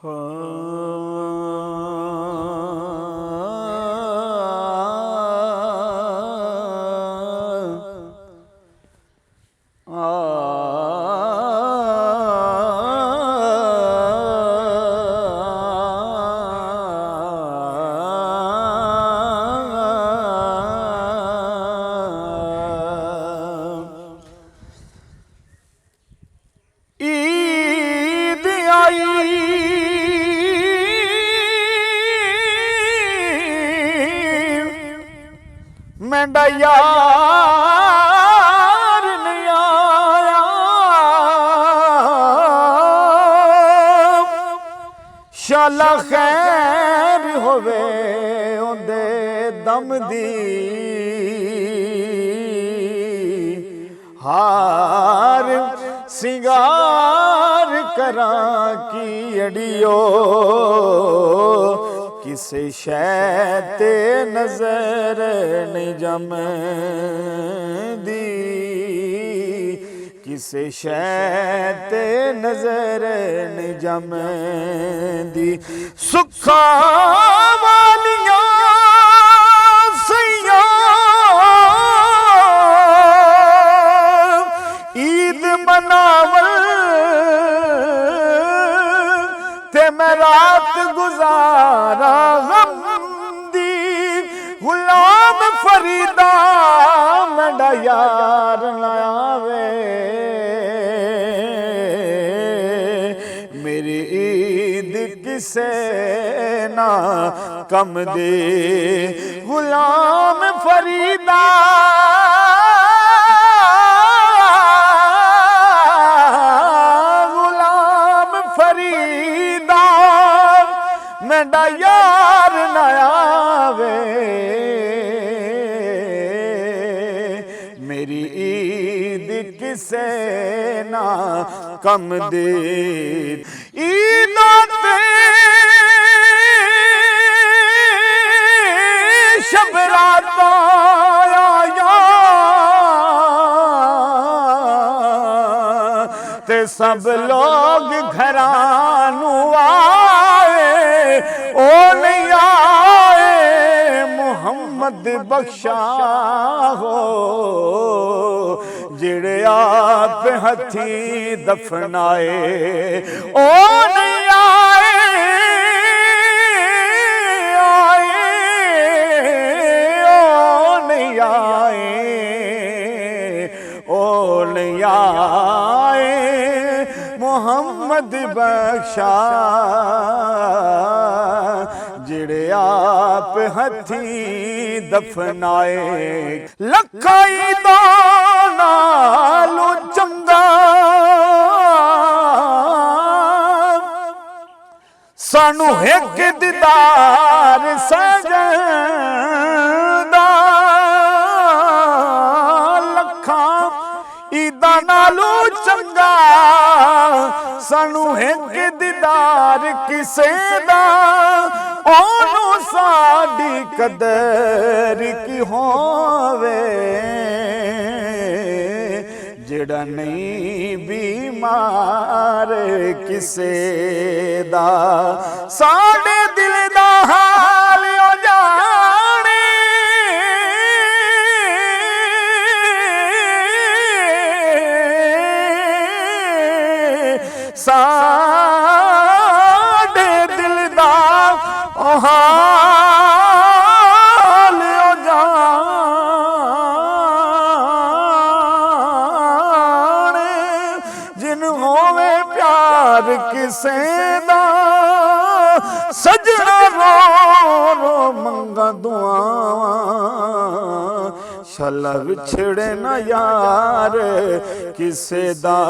ईद आई मेरा यार नहीं आया, शाला खैर होवे उन्दे दम दी, हार सिंगार करां की अड़ियो, किसे शै ते नजर नहीं जमदी, किसे शै ते नजर नहीं जमदी। सुखा वालियां सैयां ईद मनावल ते मैं रात गुजारा गम दी, गुलाम फरीदा मेरा यार न आवे, मेरी ईद किसे ना कम दे, गुलाम फरीदा मेरा यार न आवे, मेरी ईद किसे ना कम दे। ईदों ते शब रातां आया ते सब लोग घरां नू ओ नहीं आए, मुहम्मद बख्शा हो जिहड़े आप हथी दफनाए, ओ नहीं आए, ओ नहीं आए, ओ नहीं आए, मुहम्मद बख्शा जिहड़े आप हथी दफनाए। लखाई दा नालू चंगा सानू एक दीदार सजदा, लखां ईदा नालू चंगा सानू एक दीदार किसे दा, ओनू साडी कदर की होवे, जेड़ा नहीं बीमार किसे दा, साडे दिल दा हाल ओ जाने, साडे दिल दा हाल ओ जाने, जिन होवे प्यार किसे दा, सजना रो रो मंगा दुआवां, शाला विछड़े ना यार किसे दा।